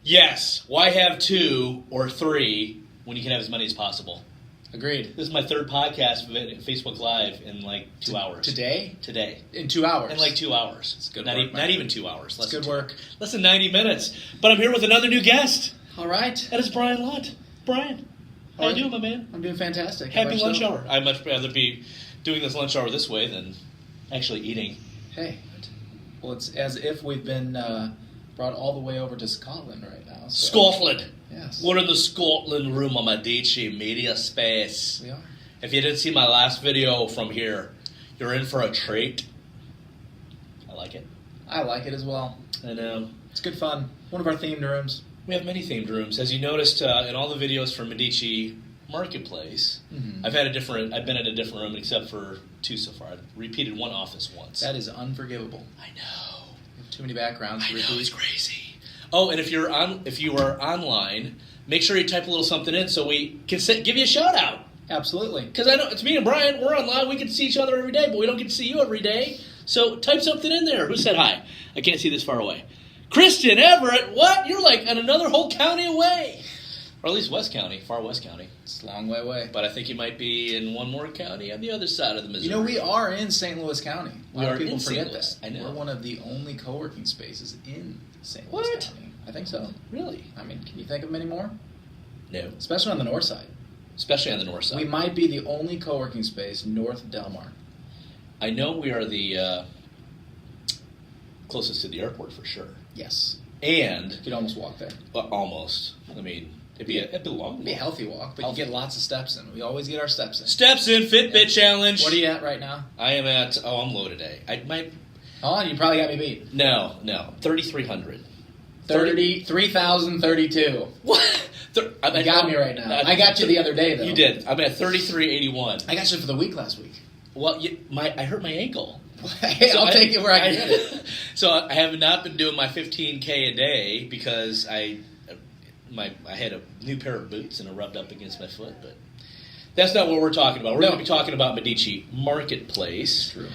Yes. Why have 2 or 3 when you can have as many as possible? Agreed. This is my 3rd podcast Facebook Live in like 2 hours. Today? Today. In 2 hours? In like 2 hours. It's good not work, not even 2 hours. It's good work. Less than 90 minutes. But I'm here with another new guest. All right. That is Brian Lunt. Brian, how you doing, my man? I'm doing fantastic. Happy lunch hour. I'd much rather be doing this lunch hour this way than actually eating. Hey. Well, it's as if we've been brought all the way over to Scotland right now. So. Scotland. Yes. We're in the Scotland room on Medici Media Space. We are. If you didn't see my last video from here, you're in for a treat. I like it. I like it as well. I know. It's good fun. One of our themed rooms. We have many themed rooms. As you noticed in all the videos from Medici Marketplace, I've been in a different room except for 2 so far. I've repeated one office once. That is unforgivable. I know. You have too many backgrounds to repeat. I know, it's crazy. Oh, and if you are online, make sure you type a little something in so we can give you a shout out. Absolutely. Because I know it's me and Brian. We're online. We can see each other every day, but we don't get to see you every day. So type something in there. Who said hi? I can't see this far away. Christian Everett. What? You're like in another whole county away. Or at least West County, far West County. It's a long way away. But I think you might be in one more county on the other side of the Missouri. You know, we are in St. Louis County. A lot of people forget that. I know. We're one of the only co-working spaces in St. Louis What? County. I think so. Really? I mean, can you think of many more? No. Especially on the north side. Especially on the north side. We might be the only co-working space north of Del Mar. I know we are the closest to the airport for sure. Yes. And You could almost walk there. almost. I mean, it'd be a long It'd be a walk. healthy walk, but you get lots of steps in. We always get our steps in. Steps in Fitbit challenge. What are you at right now? I am at. I'm low today. I might. Oh, you probably got me beat. No, 3,300. 3,032. What? You got me right now. I got you the other day, though. You did. I'm at 3,381. I got you for the week last week. Well, I hurt my ankle. Hey, I'll take it where I can get it. So I have not been doing my 15K a day because I had a new pair of boots and it rubbed up against my foot, but that's not what we're talking about. We're going to be talking about Medici Marketplace. True.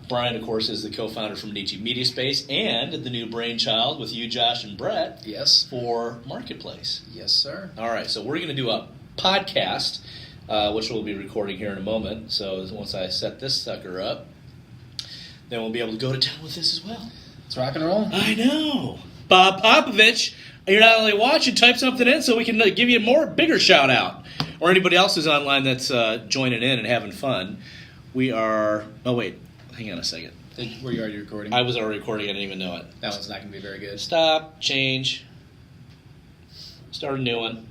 Brian, of course, is the co-founder from Medici Media Space and the new brainchild with you, Josh, and Brett. Yes. For Marketplace. Yes, sir. All right, so we're going to do a podcast, which we'll be recording here in a moment. So once I set this sucker up, then we'll be able to go to town with this as well. Let's rock and roll. I know. Bob Popovich, you're not only watching, type something in so we can give you a bigger shout out. Or anybody else who's online that's joining in and having fun. We are... Oh, wait. Hang on a second. Were you already recording? I was already recording. I didn't even know it. That one's not going to be very good. Stop. Change. Start a new one.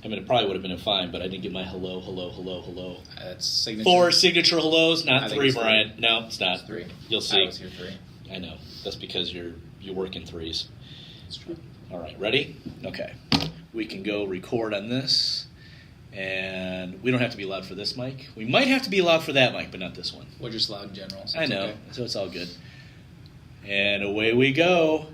I mean, it probably would have been fine, but I didn't get my hello. That's signature. 4 signature hellos, not I think 3, it's 3. Brian. No, it's not. It's 3. You'll see. I was here 3. I know. That's because you work in 3s. It's true. All right, ready? Okay. We can go record on this, and we don't have to be loud for this mic. We might have to be loud for that mic, but not this one. We're just loud in general. So I it's know, okay. so it's all good. And away we go.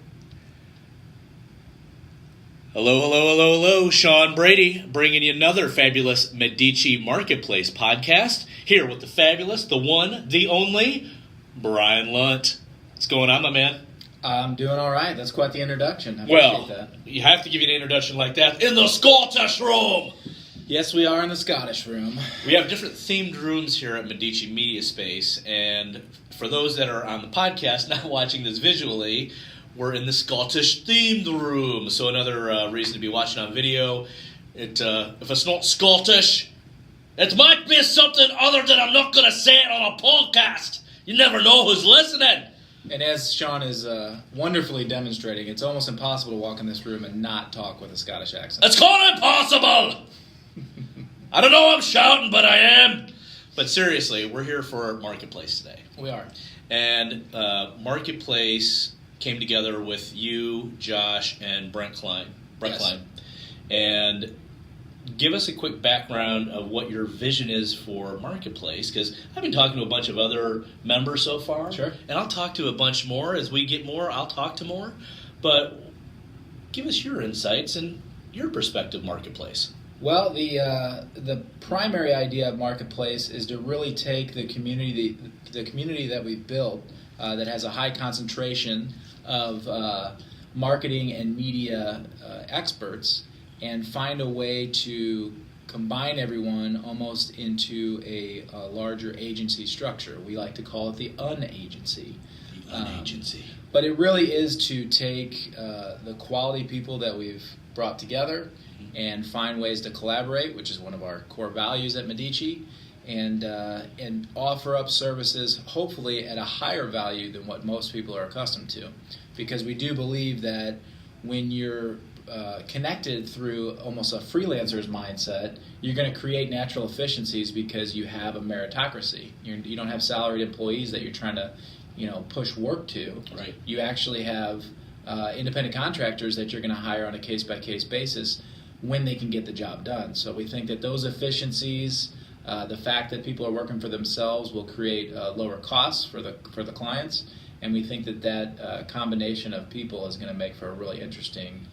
Hello, Sean Brady, bringing you another fabulous Medici Marketplace podcast, here with the fabulous, the one, the only, Brian Lunt. What's going on, my man? I'm doing all right. That's quite the introduction. I appreciate that. You have to give you an introduction like that in the Scottish room. Yes, we are in the Scottish room. We have different themed rooms here at Medici Media Space, and for those that are on the podcast not watching this visually, we're in the Scottish themed room. So another reason to be watching on video. If it's not Scottish, it might be something other than I'm not going to say it on a podcast. You never know who's listening. And as Sean is wonderfully demonstrating, it's almost impossible to walk in this room and not talk with a Scottish accent. It's called impossible! I don't know I'm shouting, but I am. But seriously, we're here for Marketplace today. We are. And Marketplace came together with you, Josh, and Brent Klein. Yes. Klein. And give us a quick background of what your vision is for Marketplace, because I've been talking to a bunch of other members so far. Sure. And I'll talk to a bunch more. As we get more, I'll talk to more. But give us your insights and your perspective, Marketplace. Well, the primary idea of Marketplace is to really take the community that we've built that has a high concentration of marketing and media experts and find a way to combine everyone almost into a larger agency structure. We like to call it the unagency. The unagency. But it really is to take the quality people that we've brought together and find ways to collaborate, which is one of our core values at Medici, and offer up services hopefully at a higher value than what most people are accustomed to. Because we do believe that when you're connected through almost a freelancer's mindset, you're going to create natural efficiencies because you have a meritocracy. You don't have salaried employees that you're trying to push work to. Right. You actually have independent contractors that you're going to hire on a case-by-case basis when they can get the job done. So we think that those efficiencies, the fact that people are working for themselves, will create lower costs for the clients, and we think that combination of people is going to make for a really interesting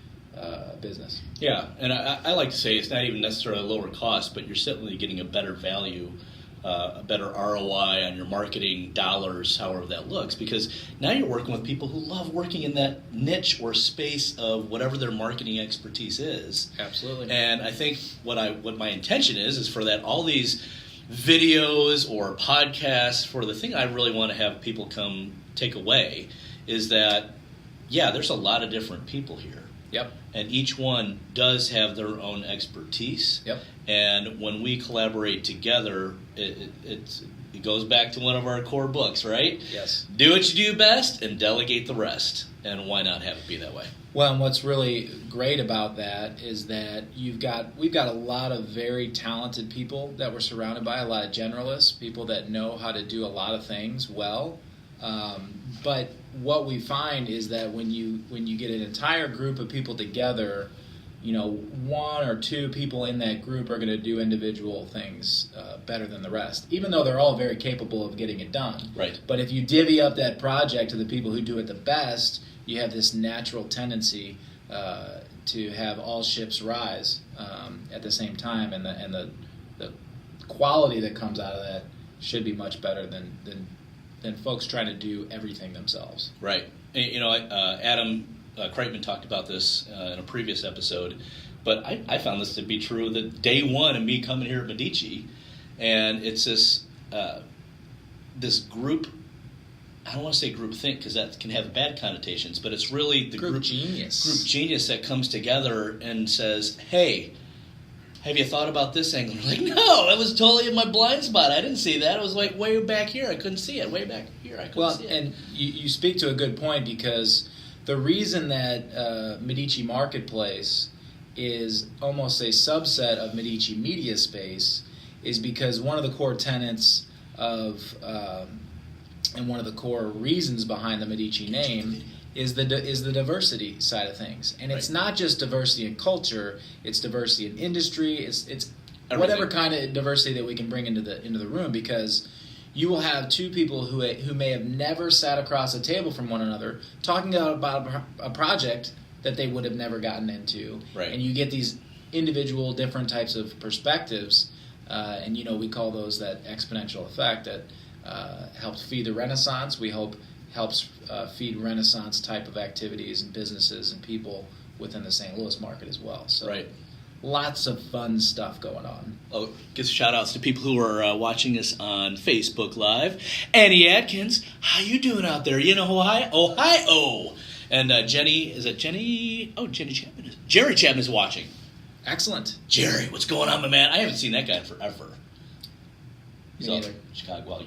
business. Yeah, and I like to say it's not even necessarily a lower cost, but you're certainly getting a better value, a better ROI on your marketing dollars, however that looks, because now you're working with people who love working in that niche or space of whatever their marketing expertise is. Absolutely. And I think what my intention is for that all these videos or podcasts, for the thing I really want to have people come take away is that, yeah, there's a lot of different people here. Yep. And each one does have their own expertise. Yep. And when we collaborate together, it goes back to one of our core books, right? Yes. Do what you do best and delegate the rest. And why not have it be that way? Well, and what's really great about that is that we've got a lot of very talented people that we're surrounded by, a lot of generalists, people that know how to do a lot of things well. But what we find is that when you get an entire group of people together, one or two people in that group are going to do individual things better than the rest, even though they're all very capable of getting it done. Right. But if you divvy up that project to the people who do it the best, you have this natural tendency to have all ships rise at the same time, and the quality that comes out of that should be much better than folks trying to do everything themselves. Right. Adam Kreitman talked about this in a previous episode, but I found this to be true that day one of me coming here at Medici, and it's this group. I don't want to say group think because that can have bad connotations, but it's really the group genius that comes together and says, "Hey, have you thought about this angle?" I'm like, no, that was totally in my blind spot. I didn't see that. It was like way back here. I couldn't see it. Way back here, I couldn't see it. And you speak to a good point, because the reason that Medici Marketplace is almost a subset of Medici Media Space is because one of the core tenets of and one of the core reasons behind the Medici name is the diversity side of things. And it's not just diversity in culture, it's diversity in industry, it's whatever kind of diversity that we can bring into the room, because you will have two people who may have never sat across a table from one another talking about a project that they would have never gotten into. Right. And you get these individual different types of perspectives, and we call those that exponential effect that helps feed the Renaissance. We hope helps feed Renaissance type of activities and businesses and people within the St. Louis market as well. So right. Lots of fun stuff going on. Oh, give shout outs to people who are watching us on Facebook Live. Annie Atkins, how you doing out there? Ohio. And Jenny, is it Jenny? Oh, Jenny Chapman. Jerry Chapman is watching. Excellent. Jerry, what's going on, my man? I haven't seen that guy in forever. Me neither. Chicago. Well,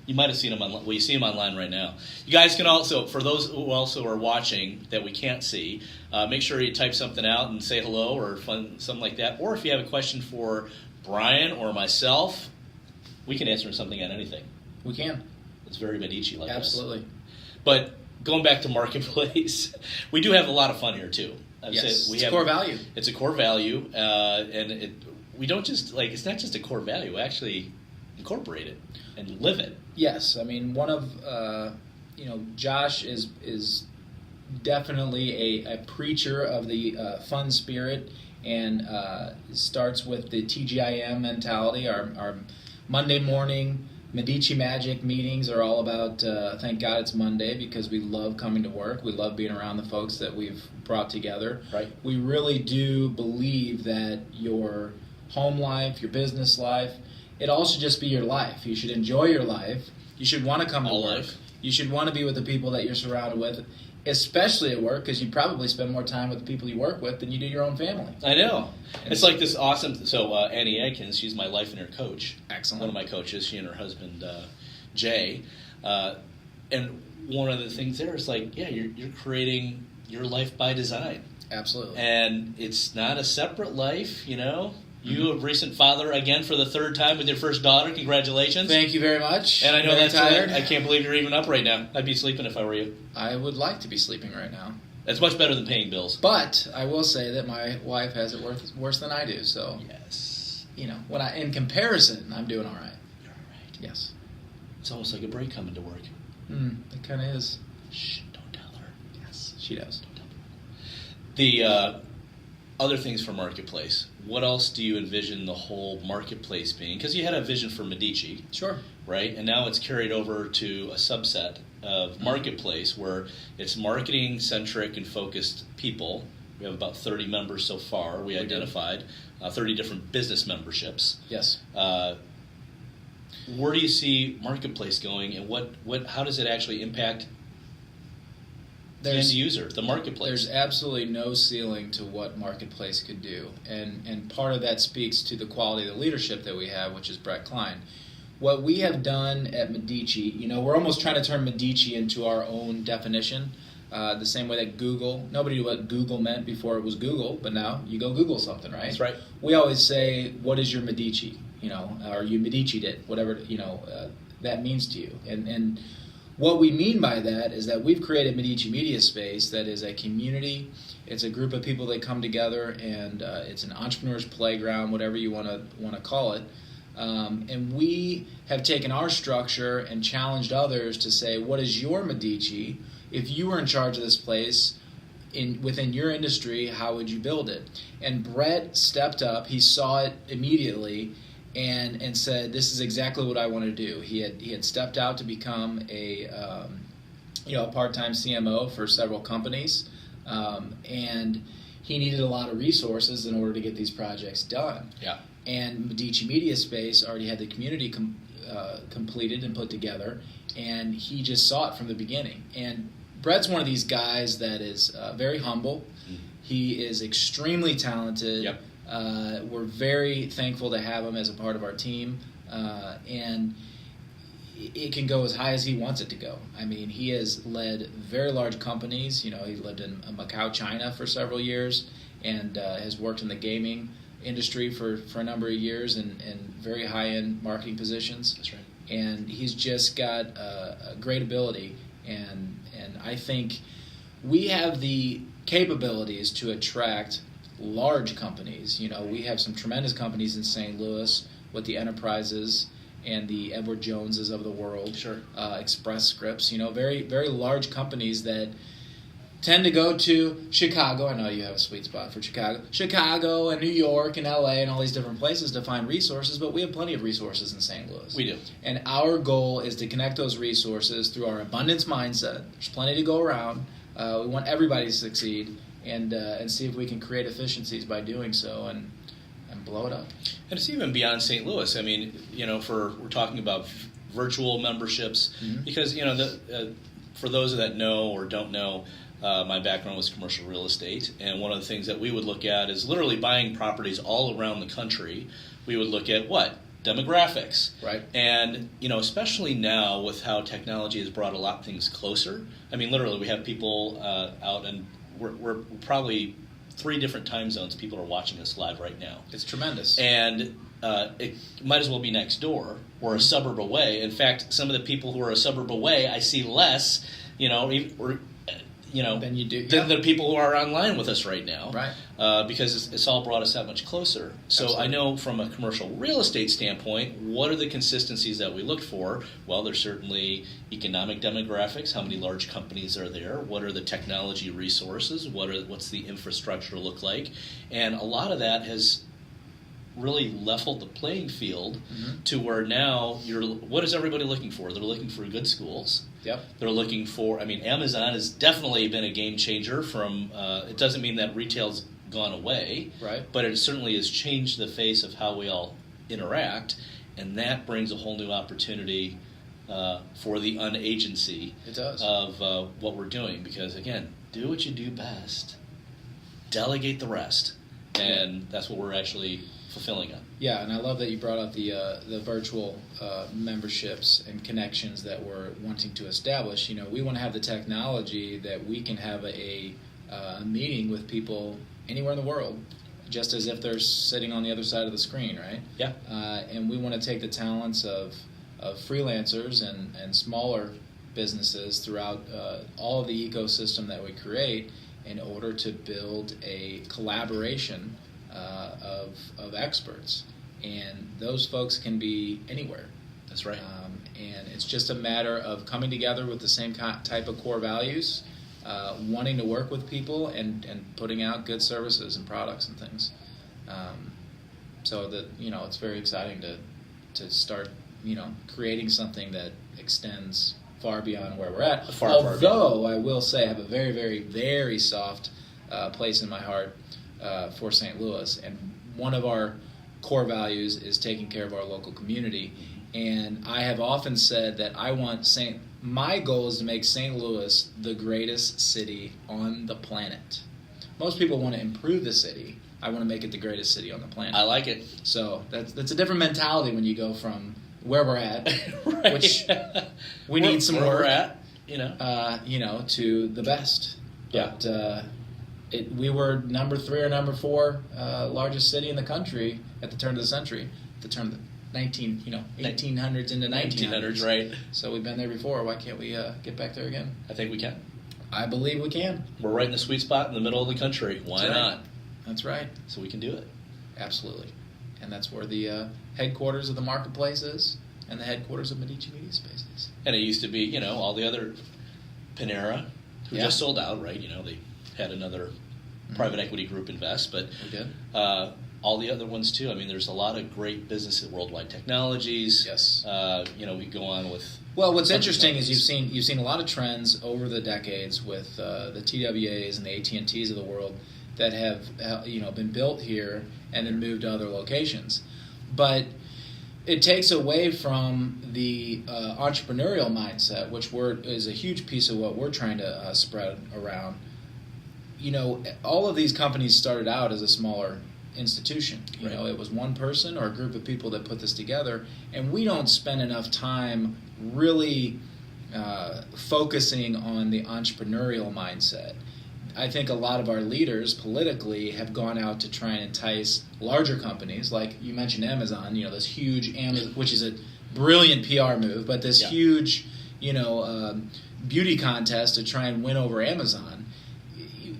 you might have seen him online. Well, you see him online right now. You guys can also, for those who also are watching that we can't see, make sure you type something out and say hello or something like that. Or if you have a question for Brian or myself, we can answer something on anything. We can. It's very Medici like Absolutely. this. But going back to Marketplace, we do have a lot of fun here too. It's a core value. It's a core value, and we don't just it's not just a core value. We actually incorporate it and live it. Yes, I mean one of Josh is definitely a preacher of the fun spirit, and starts with the TGIM mentality. Our Monday morning Medici Magic meetings are all about, thank God it's Monday, because we love coming to work. We love being around the folks that we've brought together. Right. We really do believe that your home life, your business life, it all should just be your life. You should enjoy your life. You should want to come to work. Life. You should want to be with the people that you're surrounded with, especially at work, because you probably spend more time with the people you work with than you do your own family. I know. It's like this awesome. So Annie Adkins, she's my life and her coach. Excellent. One of my coaches. She and her husband Jay, and one of the things there is like, yeah, you're creating your life by design. Absolutely. And it's not a separate life, you know. You a recent father again for the third time with your first daughter. Congratulations. Thank you very much. And I know very that's tired. I can't believe you're even up right now. I'd be sleeping if I were you. I would like to be sleeping right now. That's much better than paying bills. But I will say that my wife has it worse than I do. So Yes. you know, in comparison, I'm doing all right. You're all right. Yes. It's almost like a break coming to work. It kind of is. Shh, don't tell her. Yes, she does. Don't tell her. The other things for Marketplace. What else do you envision the whole Marketplace being? Because you had a vision for Medici. Sure. Right? And now it's carried over to a subset of Marketplace where it's marketing-centric and focused people. We have about 30 members so far. We identified 30 different business memberships. Yes. Where do you see Marketplace going, and how does it actually impact the end user, the Marketplace? There's absolutely no ceiling to what Marketplace could do, and part of that speaks to the quality of the leadership that we have, which is Brett Klein. What we have done at Medici, you know, we're almost trying to turn Medici into our own definition, the same way that Google, nobody knew what Google meant before it was Google, but now you go Google something, right? That's right. We always say, what is your Medici? You know, or you Medici'd it, whatever, you know, that means to you. And what we mean by that is that we've created Medici Media Space that is a community. It's a group of people that come together, and it's an entrepreneur's playground, whatever you want to call it. And we have taken our structure and challenged others to say, what is your Medici? If you were in charge of this place within your industry, how would you build it? And Brett stepped up. He saw it immediately and said, this is exactly what I want to do. He had stepped out to become a part-time CMO for several companies, and he needed a lot of resources in order to get these projects done. Yeah. And Medici Media Space already had the community completed and put together, and he just saw it from the beginning. And Brett's one of these guys that is very humble. Mm-hmm. He is extremely talented. Yep. We're very thankful to have him as a part of our team, and it can go as high as he wants it to go. I mean, he has led very large companies. You know, he lived in Macau, China for several years, and has worked in the gaming industry for a number of years in very high-end marketing positions. That's right. And he's just got a great ability, and I think we have the capabilities to attract large companies. You know, we have some tremendous companies in St. Louis with the Enterprises and the Edward Joneses of the world. Sure. Express Scripts, you know, very, very large companies that tend to go to Chicago. I know you have a sweet spot for Chicago and New York and LA and all these different places to find resources, but we have plenty of resources in St. Louis. We do. And our goal is to connect those resources through our abundance mindset. There's plenty to go around. We want everybody to succeed, and see if we can create efficiencies by doing so and blow it up. And it's even beyond St. Louis. I mean, you know, we're talking about virtual memberships, because, you know, for those that know or don't know, my background was commercial real estate, and one of the things that we would look at is literally buying properties all around the country. We would look at what? Demographics. Right. And, you know, especially now with how technology has brought a lot of things closer. I mean, literally, we have people out, and we're probably 3 different time zones people are watching us live right now. It's tremendous. And it might as well be next door or a suburb away. In fact, some of the people who are a suburb away, I see less, you know, than you do than the people who are online with us right now, right? Because it's all brought us that much closer. So absolutely. I know from a commercial real estate standpoint, what are the consistencies that we look for? Well, there's certainly economic demographics. How many large companies are there? What are the technology resources? What's the infrastructure look like? And a lot of that has really leveled the playing field Mm-hmm. to where now what is everybody looking for? They're looking for good schools. Yep. They're looking for, Amazon has definitely been a game changer from, it doesn't mean that retail's gone away, Right. but it certainly has changed the face of how we all interact, and that brings a whole new opportunity for the unagency It does. of what we're doing. Because, again, do what you do best. Delegate the rest. And that's what we're actually fulfilling on. Yeah, and I love that you brought up the virtual memberships and connections that we're wanting to establish. We want to have the technology that we can have a meeting with people anywhere in the world, just as if they're sitting on the other side of the screen, right? Yeah. And we want to take the talents of freelancers and smaller businesses throughout all of the ecosystem that we create in order to build a collaboration of experts. And those folks can be anywhere. That's right. And it's just a matter of coming together with the same type of core values, wanting to work with people, and putting out good services and products and things. So that it's very exciting to start creating something that extends far beyond where we're at. Although I will say I have a very, very, very soft place in my heart for St. Louis, and one of our core values is taking care of our local community. And I have often said that my goal is to make St. Louis the greatest city on the planet. Most people want to improve the city. I want to make it the greatest city on the planet. I like it. So that's a different mentality when you go from where we're at, right. which we need some where work. We're at, to the best. Yeah. But we were number 3 or number 4 largest city in the country at the turn of the century, at the turn of the 1800s into 1900s. Right. So we've been there before. Why can't we get back there again? I think we can. I believe we can. We're right in the sweet spot in the middle of the country. Why That's right. not? That's right. So we can do it. Absolutely. And that's where the headquarters of the Marketplace is, and the headquarters of Medici Media Space is. And it used to be, all the other Panera, who Yeah. just sold out, right? They had another private equity group invest, but We did. all the other ones too. There's a lot of great business at Worldwide Technologies. Yes. We go on with. Well, what's bunch of interesting is companies. you've seen a lot of trends over the decades with the TWAs and the AT&Ts of the world that have been built here and then moved to other locations, but it takes away from the entrepreneurial mindset, which is a huge piece of what we're trying to spread around. All of these companies started out as a smaller institution. Right. It was one person or a group of people that put this together, and we don't spend enough time really focusing on the entrepreneurial mindset. I think a lot of our leaders politically have gone out to try and entice larger companies, like you mentioned Amazon, this huge Amazon, which is a brilliant PR move, but this huge, beauty contest to try and win over Amazon.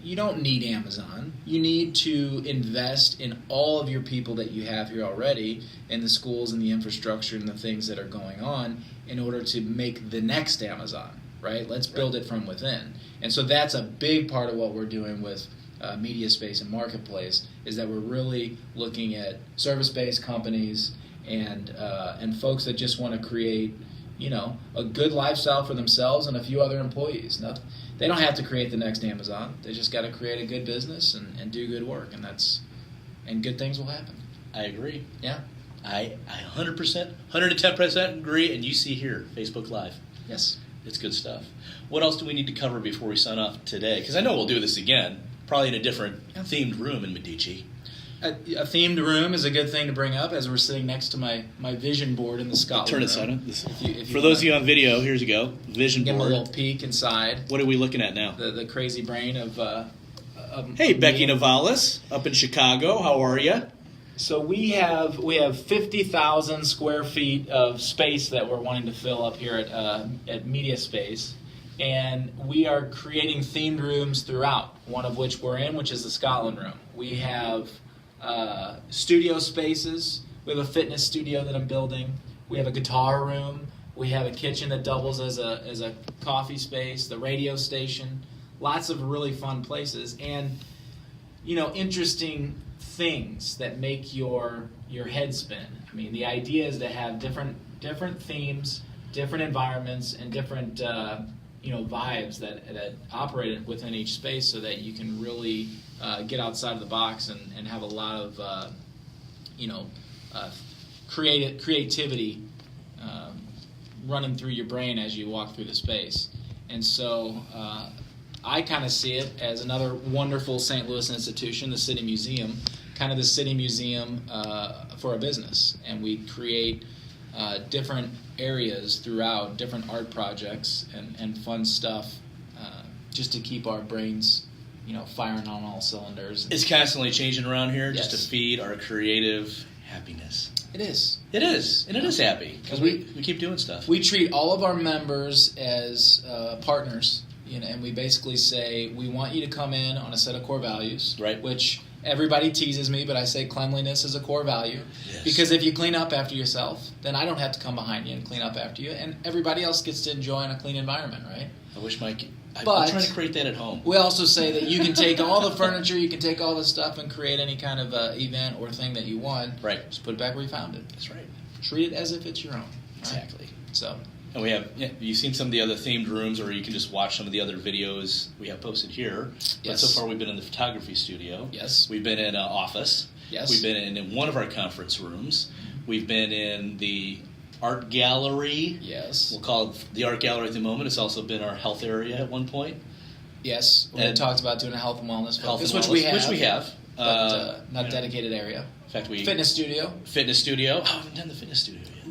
You don't need Amazon. You need to invest in all of your people that you have here already, in the schools and the infrastructure and the things that are going on, in order to make the next Amazon, right? Let's build it from within. And so that's a big part of what we're doing with Media Space and Marketplace, is that we're really looking at service-based companies and folks that just want to create, a good lifestyle for themselves and a few other employees. They don't have to create the next Amazon. They just got to create a good business and do good work, and good things will happen. I agree. Yeah. I 100%, 110% agree, and you see here, Facebook Live. Yes. It's good stuff. What else do we need to cover before we sign off today? Because I know we'll do this again, probably in a different themed room in Medici. A themed room is a good thing to bring up, as we're sitting next to my vision board in the Scotland Turn it room. silent. For those of you on video, here's you go. Vision Give them board. a little peek inside. What are we looking at now? The crazy brain of Hey, Becky me. Navalis, up in Chicago. How are you? So we have 50,000 square feet of space that we're wanting to fill up here at Media Space, and we are creating themed rooms throughout. One of which we're in, which is the Scotland room. We have studio spaces. We have a fitness studio that I'm building. We have a guitar room. We have a kitchen that doubles as a coffee space. The radio station. Lots of really fun places. And interesting things that make your head spin. I mean, the idea is to have different themes, different environments, and different vibes that operate within each space, so that you can really get outside of the box and have a lot of creativity running through your brain as you walk through the space. And so I kind of see it as another wonderful St. Louis institution, the City Museum, kind of the City Museum for a business. And we create different areas throughout, different art projects and fun stuff, just to keep our brains firing on all cylinders. It's constantly changing around here, Yes. just to feed our creative happiness. It is. It is, and it is happy because we keep doing stuff. We treat all of our members as partners, and we basically say, we want you to come in on a set of core values, Right. Which everybody teases me, but I say cleanliness is a core value. Yes. Because if you clean up after yourself, then I don't have to come behind you and clean up after you, and everybody else gets to enjoy in a clean environment, right? I wish I'm But- trying to create that at home. We also say that you can take all the furniture, you can take all the stuff and create any kind of event or thing that you want. Right. Just put it back where you found it. That's right. Treat it as if it's your own. Right? Exactly. So, And we have, you've seen some of the other themed rooms, or you can just watch some of the other videos we have posted here. But Yes. so far we've been in the photography studio. yes. We've been in an office. Yes. We've been in one of our conference rooms. We've been in the art gallery. Yes. We'll call it the art gallery at the moment. It's also been our health area at one point. Yes. We And- talked about doing a health and wellness Health focus, and which we wellness, have. Which we have. But not you know, dedicated area. In fact, we... Fitness studio. Fitness studio. Oh, I haven't done the fitness studio yet.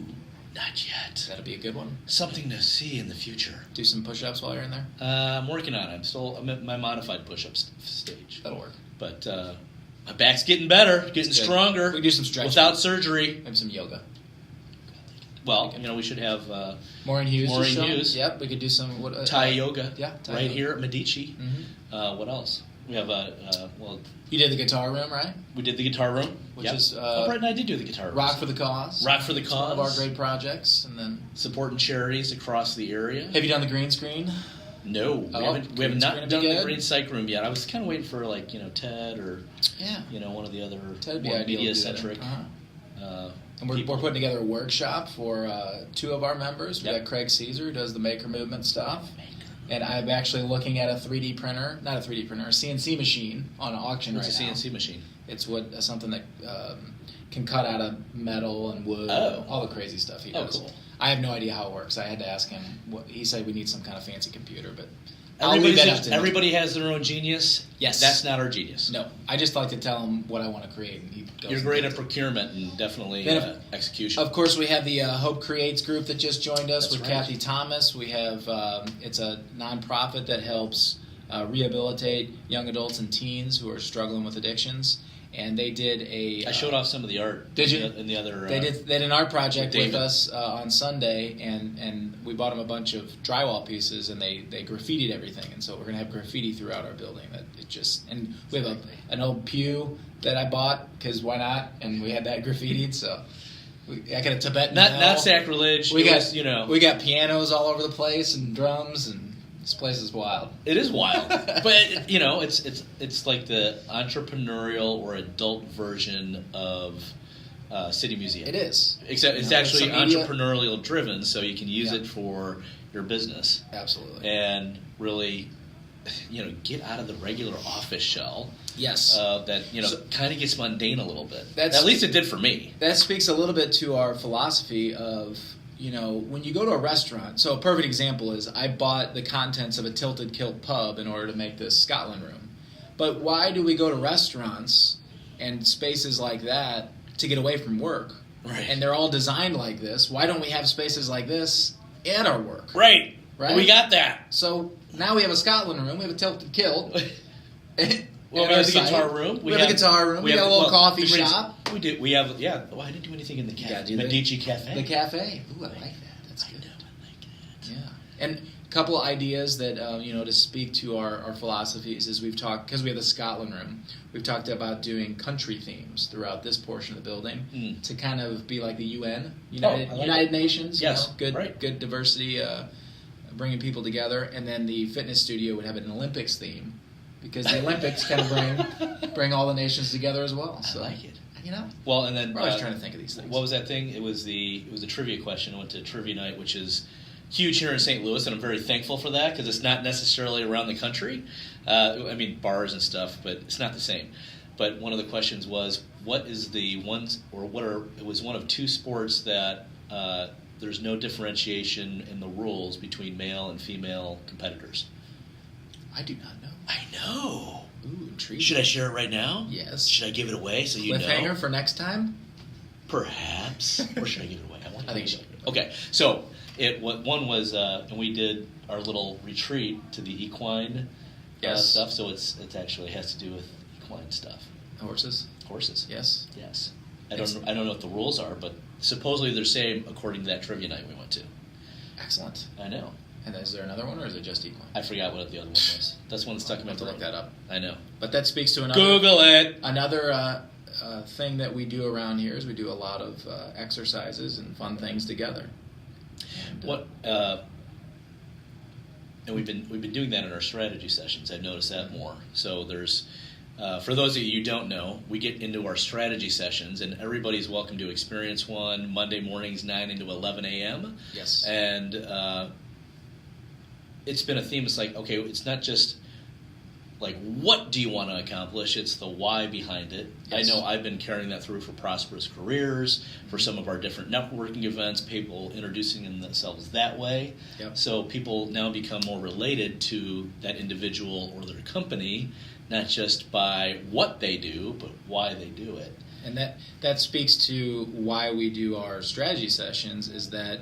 Not yet. That'll be a good one. Something to see in the future. Do some push-ups while you're in there. I'm working on it. I'm at my modified push-ups stage. That'll work. But my back's getting better, getting Good. stronger. We can do some stretching. Without surgery. Maybe some yoga. Well, we should have Maureen Hughes. Maureen is showing. Hughes. Yep, we could do some Thai yoga. Yeah, Thai right yoga. here at Medici. Mm-hmm. What else? We have You did the guitar room, right? we did the guitar room, Which Yep. is Brett and I did do the guitar room. Rock for the Cause. Rock for the It's Cause. one of our great projects. And then, Supporting charities across the area. have you done the green screen? No, we Oh, haven't green not screen would done be the good. green psych room yet. I was kind of waiting for Ted or Yeah. one of the other That'd be more ideal to do media that. centric. And we're putting together a workshop for two of our members. We Yep. got Craig Caesar, who does the Maker Movement stuff. And I'm actually looking at a 3D printer, not a 3D printer, a CNC machine on auction What's right a now. CNC machine? It's something that can cut out of metal and wood, Oh. all the crazy stuff he Oh, does. cool. I have no idea how it works. I had to ask him. He said we need some kind of fancy computer, but I'll leave that up to him. Everybody has their own genius. Yes. That's not our genius. No, I just like to tell him what I want to create, and he goes. You're and great does at it. procurement and definitely Then execution. Of course, we have the Hope Creates group that just joined us That's with right. Kathy Thomas. We have it's a nonprofit that helps rehabilitate young adults and teens who are struggling with addictions. And they did I showed off some of the art. Did you? In the other. They did an art project with David. us on Sunday, and we bought them a bunch of drywall pieces, and they graffitied everything. And so we're going to have graffiti throughout our building. And we have an old pew that I bought because why not? And we had that graffitied. So I got a Tibetan. Not bell. sacrilege. We It got was, we got pianos all over the place and drums, and this place is wild. It is wild, but it's like the entrepreneurial or adult version of City Museum. It is. Except it's You know, actually some media- entrepreneurial driven, so you can use Yeah. it for your business Absolutely. and really, get out of the regular office shell. Yes. That kind of gets mundane a little bit. That's- At least it did for me. That speaks a little bit to our philosophy of, when you go to a restaurant. So a perfect example is I bought the contents of a Tilted Kilt pub in order to make this Scotland room. But why do we go to restaurants and spaces like that to get away from work? Right. And they're all designed like this. Why don't we have spaces like this at our work? Right. Right? We got that. So now we have a Scotland room. We have a Tilted Kilt. Well, At we our have the site. guitar room. We have the guitar room. We got a little coffee the Medici- shop. We do. We have. Yeah. Oh, I didn't do anything in the gotta cafe. do the- Medici Cafe. The cafe. Ooh, I like that. That's I good. know, I like that. Yeah, and a couple of ideas that to speak to our philosophies is we've talked, because we have the Scotland room. We've talked about doing country themes throughout this portion of the building to kind of be like the UN, I like United it. Nations. Yes, good, right. good diversity, bringing people together. And then the fitness studio would have an Olympics theme, because the Olympics kind of bring all the nations together as well. So, I like it. You know, well, and then we're always trying to think of these things. What was that thing? It was a trivia question. I went to trivia night, which is huge here in St. Louis, and I'm very thankful for that because it's not necessarily around the country. I mean, bars and stuff, but it's not the same. But one of the questions was, what is the ones, or what are? It was one of two sports that there's no differentiation in the rules between male and female competitors. I do not know. I know. Ooh, intriguing. Should I share it right now? Yes. Should I give it away so you know? Cliffhanger for next time? Perhaps. Or should I give it away? I think you should. Okay, so one was, and we did our little retreat to the equine stuff. So it actually has to do with equine stuff. Horses. Yes. I don't know what the rules are, but supposedly they're same according to that trivia night we went to. Excellent. I know. And is there another one, or is it just equine? I forgot what the other one was. That's one that stuck in my brain. To look that up. I know. But that speaks to another. Google it. Another thing that we do around here is we do a lot of exercises and fun things together. And, and we've been doing that in our strategy sessions. I've noticed that more. So there's, for those of you who don't know, we get into our strategy sessions, and everybody's welcome to experience one Monday mornings 9 into 11 a.m. Yes. And it's been a theme. It's like, okay, it's not just like what do you want to accomplish, it's the why behind it. Yes. I know I've been carrying that through for Prosperous Careers, for some of our different networking events, people introducing themselves that way. Yep. So people now become more related to that individual or their company, not just by what they do, but why they do it. And that speaks to why we do our strategy sessions, is that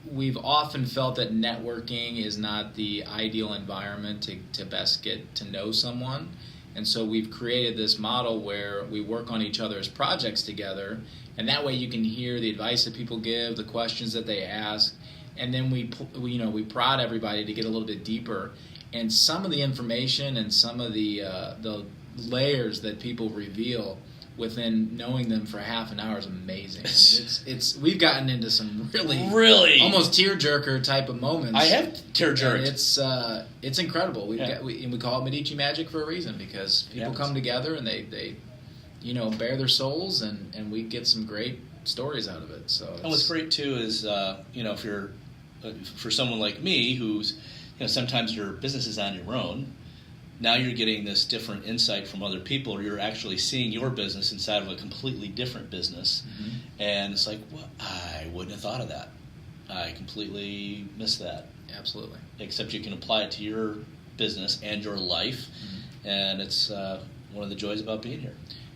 we've often felt that networking is not the ideal environment to best get to know someone. And so we've created this model where we work on each other's projects together, and that way you can hear the advice that people give, the questions that they ask, and then we prod everybody to get a little bit deeper. And some of the information and some of the layers that people reveal within knowing them for half an hour is amazing. I mean, it's we've gotten into some really almost tearjerker type of moments. I have tearjerked. It's incredible. We call it Medici Magic for a reason, because people come together and they bare their souls, and we get some great stories out of it. So and what's great too is if you're for someone like me who's sometimes your business is on your own. Now you're getting this different insight from other people, or you're actually seeing your business inside of a completely different business. Mm-hmm. And it's like, well, I wouldn't have thought of that. I completely missed that. Absolutely. Except you can apply it to your business and your life, and it's one of the joys about being here.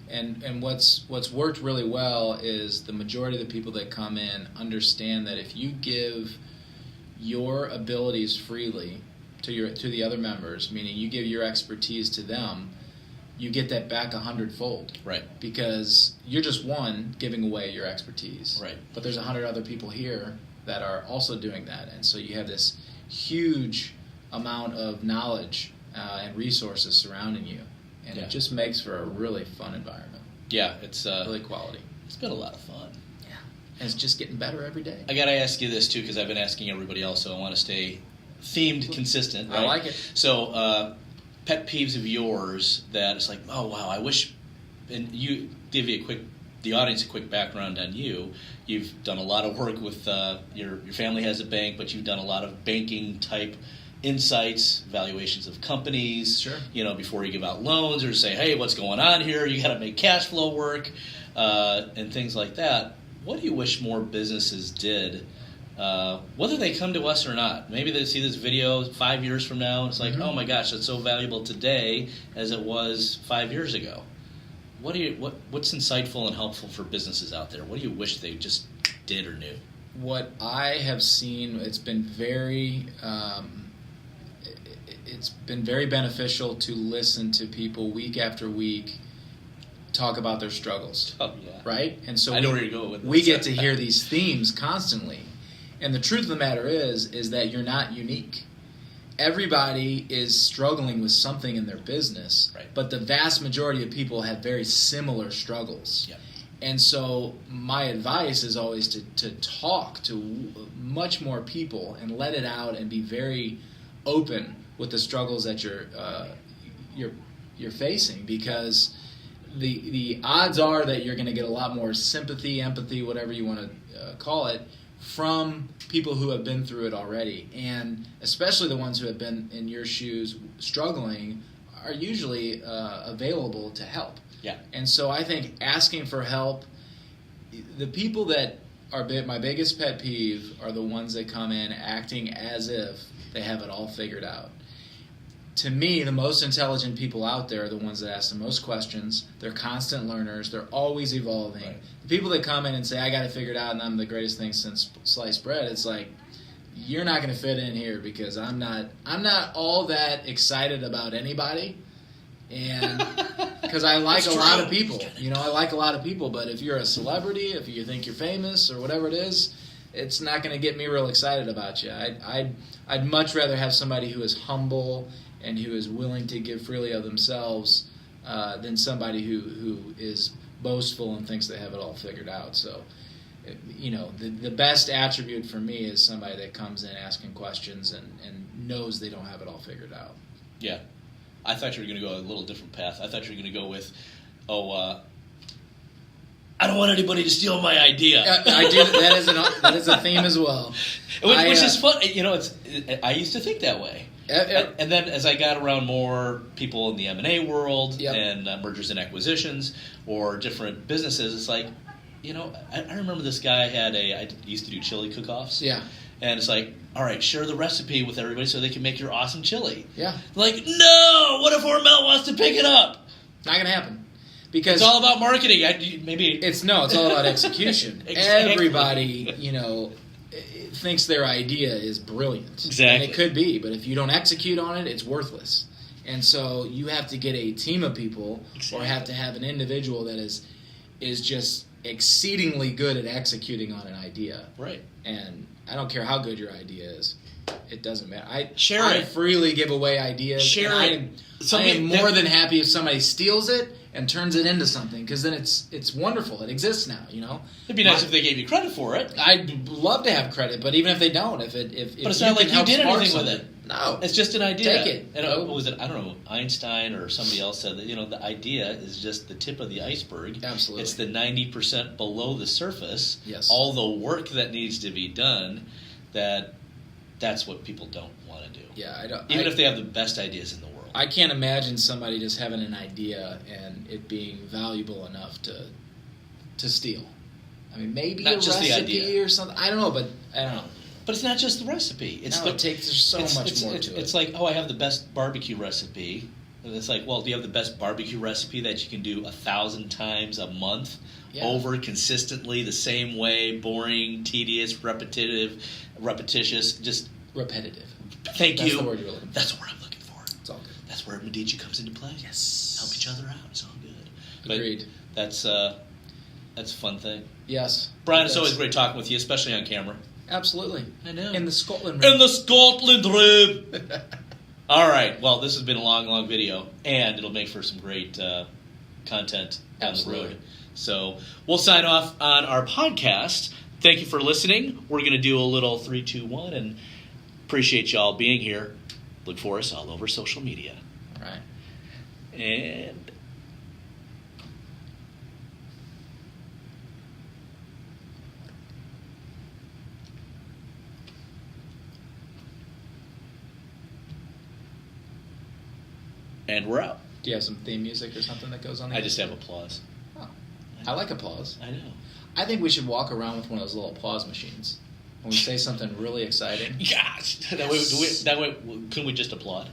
And what's worked really well is the majority of the people that come in understand that if you give your abilities freely to the other members, meaning you give your expertise to them, you get that back 100-fold. Right. Because you're just one giving away your expertise. Right. But there's 100 other people here that are also doing that, and so you have this huge amount of knowledge and resources surrounding you, and it just makes for a really fun environment. Yeah, it's really quality. It's been a lot of fun. Yeah, and it's just getting better every day. I got to ask you this too, because I've been asking everybody else, so I want to stay themed, consistent. Right? I like it. So, pet peeves of yours that it's like, oh wow, I wish, and you give the audience a quick background on you. You've done a lot of work with your family has a bank, but you've done a lot of banking type insights, valuations of companies. Sure. Before you give out loans or say, hey, what's going on here? You got to make cash flow work and things like that. What do you wish more businesses did? Whether they come to us or not. Maybe they see this video 5 years from now and it's like, oh my gosh, that's so valuable today as it was 5 years ago. What's insightful and helpful for businesses out there? What do you wish they just did or knew? What I have seen, it's been very beneficial to listen to people week after week talk about their struggles. Oh yeah. Right? And so I know where you're going with this. We get to hear these themes constantly. And the truth of the matter is that you're not unique. Everybody is struggling with something in their business, right. But the vast majority of people have very similar struggles. Yep. And so my advice is always to talk to much more people and let it out and be very open with the struggles that you're facing, because the odds are that you're going to get a lot more sympathy, empathy, whatever you want to call it, from people who have been through it already, and especially the ones who have been in your shoes struggling are usually available to help. Yeah. And so I think asking for help, the people that are my biggest pet peeve are the ones that come in acting as if they have it all figured out. To me, the most intelligent people out there are the ones that ask the most questions. They're constant learners. They're always evolving. Right. The people that come in and say, I got it figured out and I'm the greatest thing since sliced bread, it's like, you're not going to fit in here, because I'm not all that excited about anybody. And because I like a lot of people. I like a lot of people. But if you're a celebrity, if you think you're famous or whatever it is, it's not going to get me real excited about you. I'd much rather have somebody who is humble and who is willing to give freely of themselves than somebody who is boastful and thinks they have it all figured out. So, the best attribute for me is somebody that comes in asking questions and knows they don't have it all figured out. Yeah. I thought you were going to go a little different path. I thought you were going to go with, I don't want anybody to steal my idea. I do. That is a theme as well. Which is fun. I used to think that way. And then as I got around more people in the M&A world and mergers and acquisitions or different businesses, it's like, I remember this guy I used to do chili cook-offs. Yeah. And it's like, all right, share the recipe with everybody so they can make your awesome chili. Yeah. Like, no! What if Hormel wants to pick it up? Not going to happen. Because it's all about marketing. It's all about execution. Exactly. Everybody, thinks their idea is brilliant. Exactly. And it could be, but if you don't execute on it, it's worthless. And so you have to get a team of people or have to have an individual that is just exceedingly good at executing on an idea. Right. And I don't care how good your idea is. It doesn't matter. I freely give away ideas. Share it. I am more than happy if somebody steals it and turns it into something, because then it's wonderful. It exists now, It'd be nice if they gave you credit for it. I'd love to have credit, but even if they don't, but it's not like you did anything with it. No, it's just an idea. Take it. And what was it? I don't know. Einstein or somebody else said that the idea is just the tip of the iceberg. Absolutely, it's the 90% below the surface. Yes, all the work that needs to be done. That's what people don't want to do. Yeah, I don't. Even if they have the best ideas in the world. I can't imagine somebody just having an idea and it being valuable enough to steal. I mean, maybe not a just recipe or something. I don't know, but I don't know. But it's not just the recipe. There's so much more to it. It's like, I have the best barbecue recipe. And it's like, well, do you have the best barbecue recipe that you can do 1,000 times a month, over consistently, the same way, boring, tedious, repetitious, just repetitive. Thank you. That's the word you're looking for. That's what I'm looking for. It's all good. That's where Medici comes into play. Yes. Help each other out. It's all good. Agreed. But that's a fun thing. Yes. Brian, it's always great talking with you, especially on camera. Absolutely. I know. In the Scotland room. In the Scotland room. All right. Well, this has been a long, long video, and it'll make for some great content down the road. So we'll sign off on our podcast. Thank you for listening. We're going to do a little 3, 2, 1, and appreciate y'all being here. Look for us all over social media. All right. And we're out. Do you have some theme music or something that goes on there? I just have applause. Oh. I like applause. I know. I think we should walk around with one of those little applause machines. When we say something really exciting. Gosh. That way, couldn't we just applaud?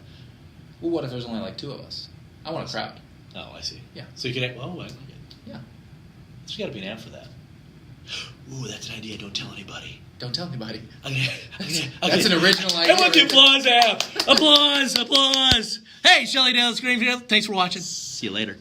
Well, what if there's only like 2 of us? I want a crowd. Oh, I see. Yeah. So you can, I like it. Yeah. There's got to be an app for that. Ooh, that's an idea. Don't tell anybody. Don't tell anybody. Okay. That's an original idea. I want the applause app. Applause. Hey, Shelley Dale, Greenfield. Thanks for watching. See you later.